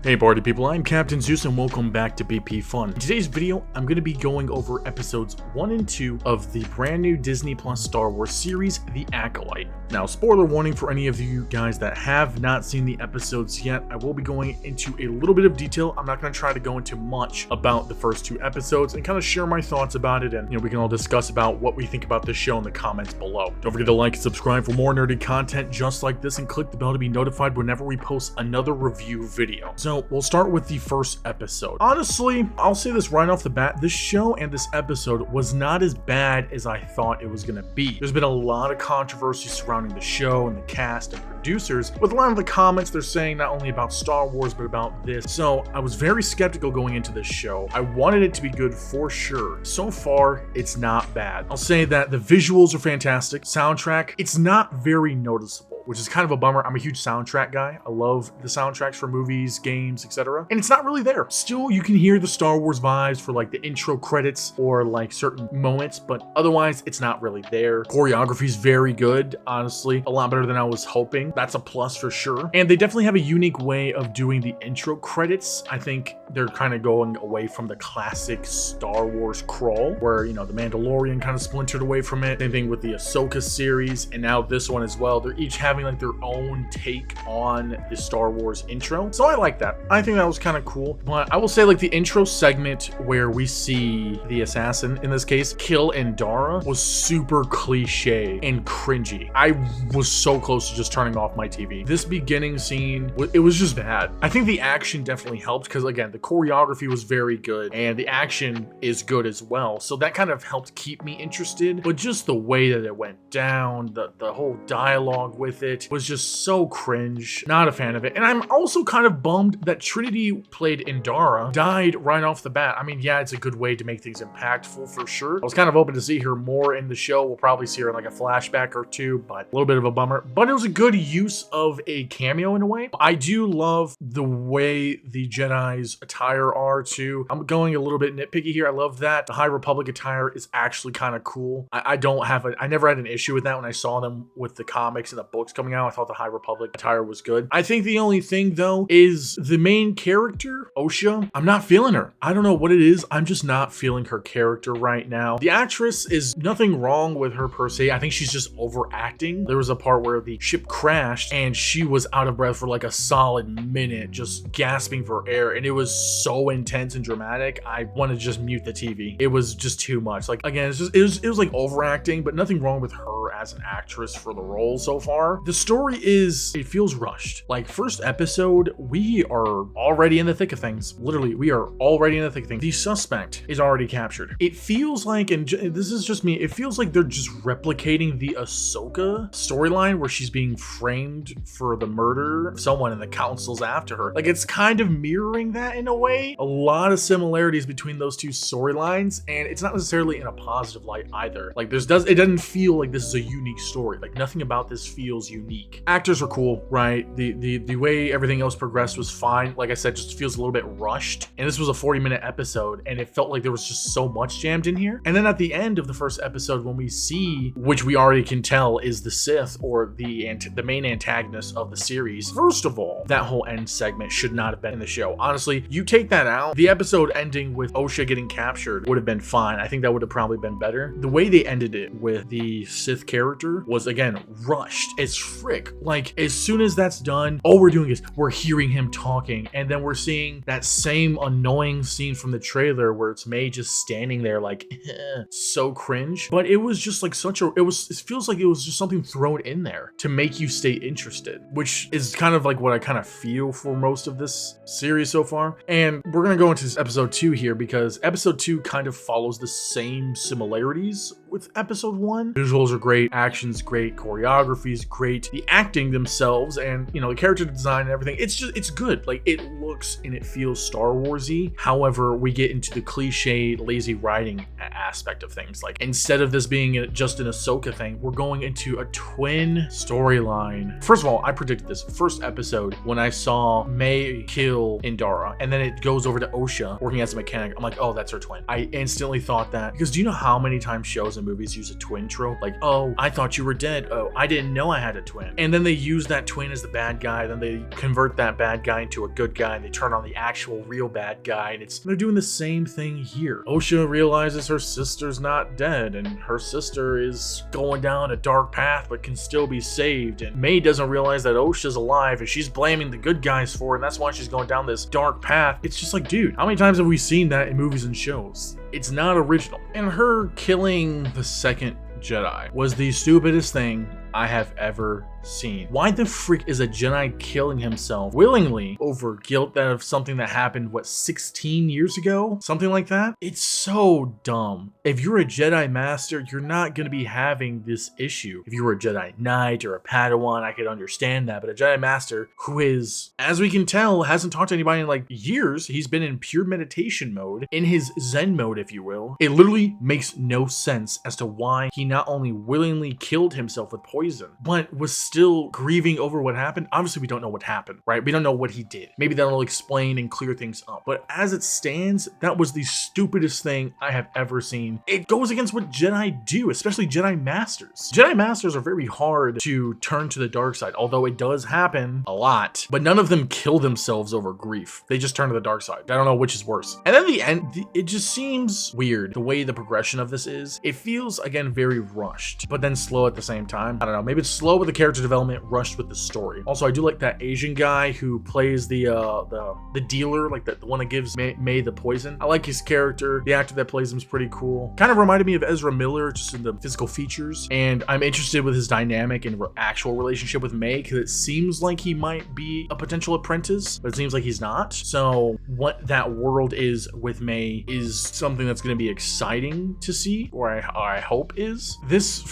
Hey party people, I'm Captain Zeus and welcome back to BP Fun. In today's video, I'm going to be going over episodes 1 and 2 of the brand new Disney Plus Star Wars series, The Acolyte. Now, spoiler warning for any of you guys that have not seen the episodes yet, I will be going into a little bit of detail. I'm not going to try to go into much about the first 2 episodes and kind of share my thoughts about it, and we can all discuss about what we think about this show in the comments below. Don't forget to like and subscribe for more nerdy content just like this and click the bell to be notified whenever we post another review video. So we'll start with the first episode. Honestly, I'll say this right off the bat, this show and this episode was not as bad as I thought it was going to be. There's been a lot of controversy surrounding the show and the cast and producers. With a lot of the comments they're saying not only about Star Wars but about this. So I was very skeptical going into this show. I wanted it to be good for sure. So far, it's not bad. I'll say that the visuals are fantastic. Soundtrack, it's not very noticeable, which is kind of a bummer. I'm a huge soundtrack guy. I love the soundtracks for movies, games, etc. And it's not really there. Still, you can hear the Star Wars vibes for like the intro credits or like certain moments, but otherwise it's not really there. Choreography is very good, honestly. A lot better than I was hoping. That's a plus for sure. And they definitely have a unique way of doing the intro credits. I think they're kind of going away from the classic Star Wars crawl where, the Mandalorian kind of splintered away from it. Same thing with the Ahsoka series and now this one as well. They're each having like their own take on the Star Wars intro. So I like that. I think that was kind of cool. But I will say like the intro segment where we see the assassin, in this case, kill Endara was super cliche and cringy. I was so close to just turning off my TV. This beginning scene, it was just bad. I think the action definitely helped because again, the choreography was very good and the action is good as well. So that kind of helped keep me interested. But just the way that it went down, the whole dialogue with it was just so cringe. Not a fan of it. And I'm also kind of bummed that Trinity played Endara died right off the bat. I mean, yeah, it's a good way to make things impactful for sure. I was kind of hoping to see her more in the show. We'll probably see her in like a flashback or two, but a little bit of a bummer. But it was a good use of a cameo in a way. I do love the way the Jedi's attire are too. I'm going a little bit nitpicky here. I love that the High Republic attire is actually kind of cool. I never had an issue with that when I saw them with the comics and the books coming out. I thought the High Republic attire was good. I think the only thing though is the main character, Osha. I'm not feeling her. I don't know what it is. I'm just not feeling her character right now. The actress is nothing wrong with her per se. I think she's just overacting. There was a part where the ship crashed and she was out of breath for like a solid minute, just gasping for air. And it was so intense and dramatic. I want to just mute the TV. It was just too much. Like again, it was like overacting, but nothing wrong with her as an actress for the role so far. The story it feels rushed. Like first episode, we are already in the thick of things. Literally, we are already in the thick of things. The suspect is already captured. It feels like, and this is just me, it feels like they're just replicating the Ahsoka storyline where she's being framed for the murder of someone and the council's after her. Like it's kind of mirroring that in a way. A lot of similarities between those two storylines, and it's not necessarily in a positive light either. Like it doesn't feel like this is a unique story. Like nothing about this feels unique. Actors are cool, right? The way everything else progressed was fine. Like I said, just feels a little bit rushed. And this was a 40-minute episode, and it felt like there was just so much jammed in here. And then at the end of the first episode, when we see, which we already can tell is the Sith or the main antagonist of the series. First of all, that whole end segment should not have been in the show. Honestly, you take that out, the episode ending with Osha getting captured would have been fine. I think that would have probably been better. The way they ended it with the Sith character was again rushed as frick. Like as soon as that's done, all we're doing is we're hearing him talking, and then we're seeing that same annoying scene from the trailer where it's May just standing there like so cringe. But it was just like it feels like it was just something thrown in there to make you stay interested, which is kind of like what I kind of feel for most of this series so far. And we're gonna go into episode 2 here because episode 2 kind of follows the same similarities with episode 1. Visuals are great, action's great, choreography's great, the acting themselves and the character design and everything, it's good. Like it looks and it feels Star Warsy. However, we get into the cliche lazy writing aspect of things. Like instead of this being just an Ahsoka thing, we're going into a twin storyline. First of all, I predicted this first episode when I saw May kill Endara, and then it goes over to Osha working as a mechanic. I'm like, oh, that's her twin. I instantly thought that because do you know how many times shows in movies use a twin trope. Like, oh, I thought you were dead. Oh, I didn't know I had a twin. And then they use that twin as the bad guy. Then they convert that bad guy into a good guy and they turn on the actual real bad guy. And they're doing the same thing here. Osha realizes her sister's not dead and her sister is going down a dark path but can still be saved. And May doesn't realize that Osha's alive and she's blaming the good guys for it. And that's why she's going down this dark path. It's just like, dude, how many times have we seen that in movies and shows? It's not original. And her killing the second Jedi was the stupidest thing I have ever seen. Why the freak is a Jedi killing himself willingly over guilt that of something that happened, what, 16 years ago? Something like that? It's so dumb. If you're a Jedi Master, you're not going to be having this issue. If you were a Jedi Knight or a Padawan, I could understand that. But a Jedi Master who is, as we can tell, hasn't talked to anybody in like years. He's been in pure meditation mode, in his Zen mode, if you will. It literally makes no sense as to why he not only willingly killed himself with poison, but was still grieving over what happened. Obviously, we don't know what happened, right? We don't know what he did. Maybe that'll explain and clear things up. But as it stands, that was the stupidest thing I have ever seen. It goes against what Jedi do, especially Jedi Masters. Jedi Masters are very hard to turn to the dark side, although it does happen a lot. But none of them kill themselves over grief. They just turn to the dark side. I don't know which is worse. And then the end, it just seems weird the way the progression of this is. It feels, again, very rushed, but then slow at the same time. I don't know. Maybe it's slow with the character development, rushed with the story. Also, I do like that Asian guy who plays the dealer, like the one that gives May the poison. I like his character. The actor that plays him is pretty cool. Kind of reminded me of Ezra Miller, just in the physical features. And I'm interested with his dynamic and actual relationship with May, because it seems like he might be a potential apprentice, but it seems like he's not. So what that world is with May is something that's going to be exciting to see, or I hope is. This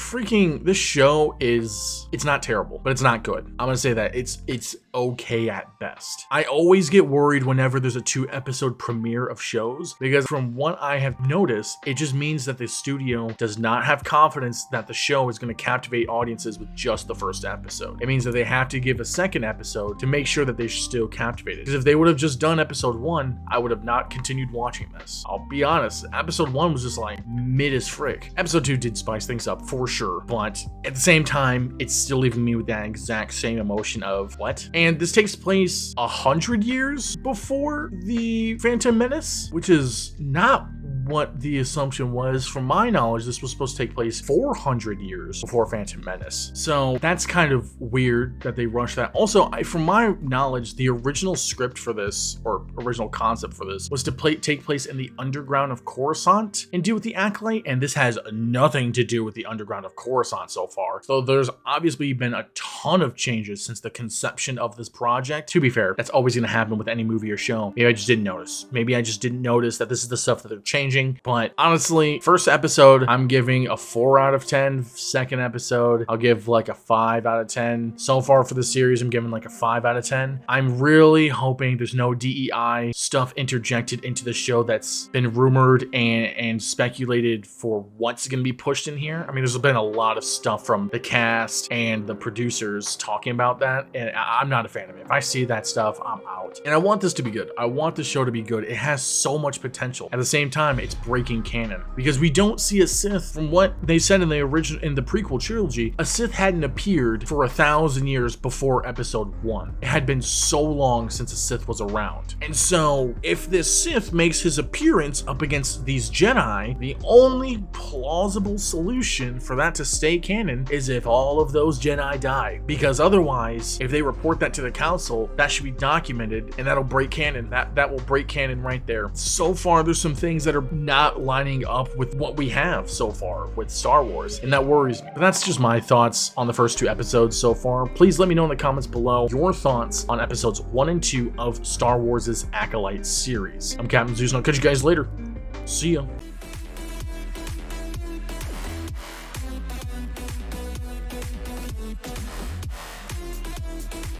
show is, it's not terrible, but it's not good. I'm gonna say that it's okay at best. I always get worried whenever there's a 2-episode premiere of shows, because from what I have noticed, it just means that the studio does not have confidence that the show is going to captivate audiences with just the first episode. It means that they have to give a second episode to make sure that they're still captivated. Because if they would have just done episode 1, I would have not continued watching this. I'll be honest, episode 1 was just like mid as frick. Episode 2 did spice things up for sure, but at the same time, it's still leaving me with that exact same emotion of what? And this takes place 100 years before the Phantom Menace, which is not what the assumption was. From my knowledge, this was supposed to take place 400 years before Phantom Menace. So that's kind of weird that they rushed that. Also, from my knowledge, the original script for this, or original concept for this, was to take place in the underground of Coruscant and deal with the Acolyte, and this has nothing to do with the underground of Coruscant so far. So there's obviously been a ton of changes since the conception of this project. To be fair, that's always going to happen with any movie or show. Maybe I just didn't notice. Maybe I just didn't notice that this is the stuff that they're changing. But honestly, first episode, I'm giving a 4 out of 10. Second episode, I'll give like a 5 out of 10. So far for the series, I'm giving like a 5 out of 10. I'm really hoping there's no DEI stuff interjected into the show that's been rumored and speculated for what's going to be pushed in here. I mean, there's been a lot of stuff from the cast and the producers talking about that, and I'm not a fan of it. If I see that stuff, I'm out. And I want this to be good. I want the show to be good. It has so much potential. At the same time, it's breaking canon, because we don't see a Sith. From what they said in the prequel trilogy, a Sith hadn't appeared for 1,000 years before episode 1. It had been so long since a Sith was around. And so if this Sith makes his appearance up against these Jedi, the only plausible solution for that to stay canon is if all of those Jedi die, because otherwise, if they report that to the council, that should be documented, and that'll break canon. That will break canon right there. So far, there's some things that are not lining up with what we have so far with Star Wars, and that worries me. But that's just my thoughts on the first 2 episodes so far. Please let me know in the comments below your thoughts on episodes 1 and 2 of Star Wars' Acolyte series. I'm Captain Zeus, and I'll catch you guys later. See ya.